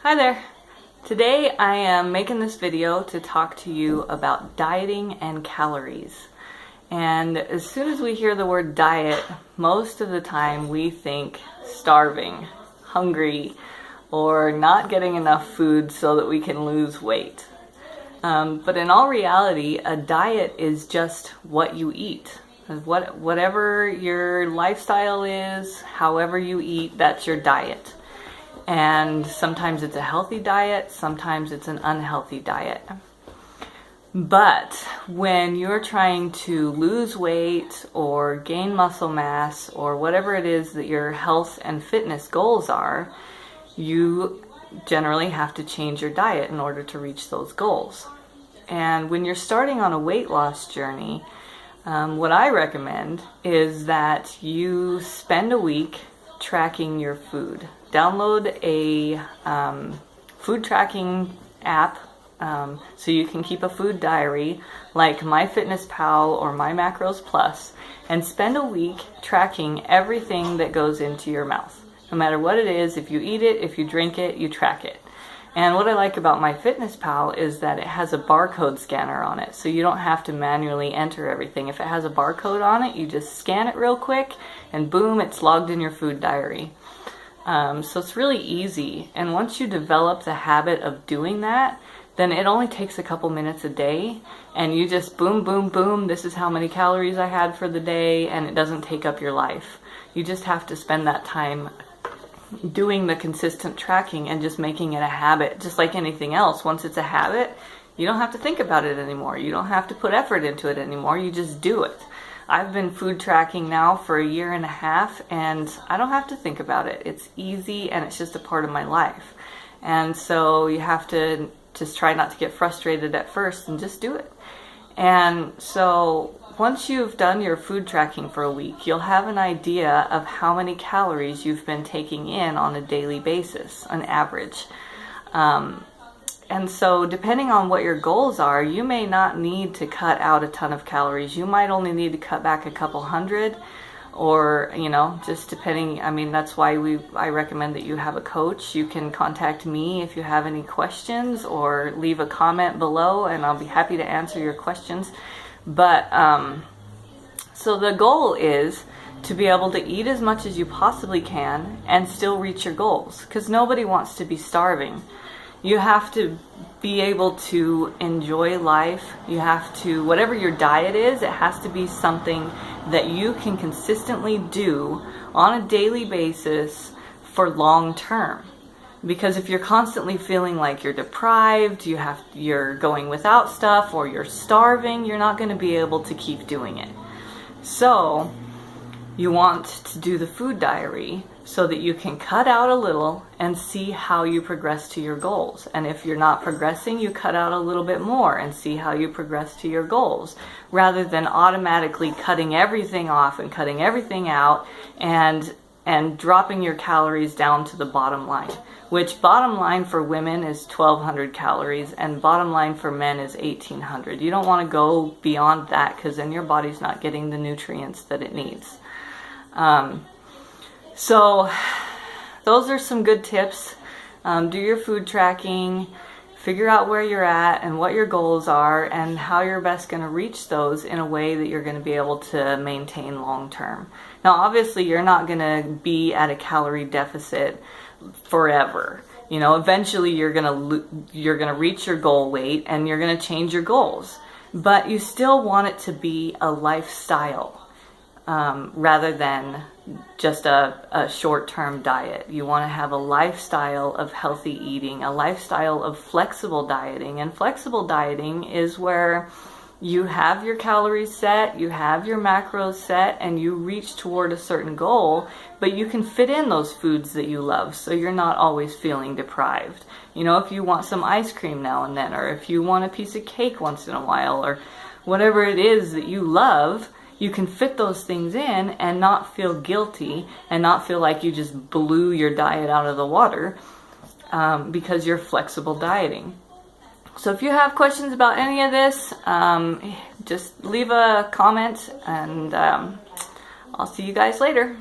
Hi there. Today I am making this video to talk to you about dieting and calories. And as soon as we hear the word diet, most of the time we think starving, hungry, or not getting enough food so that we can lose weight. But in all reality, a diet is just what you eat. Whatever your lifestyle is, however you eat, that's your diet. And sometimes it's a healthy diet, sometimes it's an unhealthy diet. But when you're trying to lose weight or gain muscle mass or whatever it is that your health and fitness goals are, you generally have to change your diet in order to reach those goals. And when you're starting on a weight loss journey, what I recommend is that you spend a week tracking your food. Download a food tracking app so you can keep a food diary like MyFitnessPal or MyMacros+, and spend a week tracking everything that goes into your mouth. No matter what it is, if you eat it, if you drink it, you track it. And what I like about MyFitnessPal is that it has a barcode scanner on it, so you don't have to manually enter everything. If it has a barcode on it, you just scan it real quick and boom, it's logged in your food diary. So it's really easy, and once you develop the habit of doing that, then it only takes a couple minutes a day, and you just boom, boom, boom, this is how many calories I had for the day, and it doesn't take up your life. You just have to spend that time doing the consistent tracking and just making it a habit, just like anything else. Once it's a habit, you don't have to think about it anymore. You don't have to put effort into it anymore. You just do it. I've been food tracking now for 1.5 years, and I don't have to think about it. It's easy, and it's just a part of my life. And so you have to just try not to get frustrated at first and just do it. And so once you've done your food tracking for a week, you'll have an idea of how many calories you've been taking in on a daily basis, on average. And so depending on what your goals are, you may not need to cut out a ton of calories. You might only need to cut back a couple hundred, or, just depending. I mean, that's why I recommend that you have a coach. You can contact me if you have any questions, or leave a comment below and I'll be happy to answer your questions. But so the goal is to be able to eat as much as you possibly can and still reach your goals, because nobody wants to be starving. You have to be able to enjoy life. You have to, whatever your diet is, it has to be something that you can consistently do on a daily basis for long term. Because if you're constantly feeling like you're deprived, you're going without stuff, or you're starving, you're not going to be able to keep doing it. So you want to do the food diary so that you can cut out a little and see how you progress to your goals. And if you're not progressing, you cut out a little bit more and see how you progress to your goals, rather than automatically cutting everything off and cutting everything out and dropping your calories down to the bottom line, which bottom line for women is 1,200 calories and bottom line for men is 1,800. You don't want to go beyond that, because then your body's not getting the nutrients that it needs. So those are some good tips. Do your food tracking, figure out where you're at and what your goals are and how you're best going to reach those in a way that you're going to be able to maintain long term. Now, obviously, you're not going to be at a calorie deficit forever. Eventually you're going to reach your goal weight and you're going to change your goals. But you still want it to be a lifestyle. Rather than just a short-term diet. You want to have a lifestyle of healthy eating, a lifestyle of flexible dieting. And flexible dieting is where you have your calories set, you have your macros set, and you reach toward a certain goal, but you can fit in those foods that you love, so you're not always feeling deprived. If you want some ice cream now and then, or if you want a piece of cake once in a while, or whatever it is that you love, you can fit those things in and not feel guilty and not feel like you just blew your diet out of the water, because you're flexible dieting. So if you have questions about any of this, just leave a comment, and I'll see you guys later.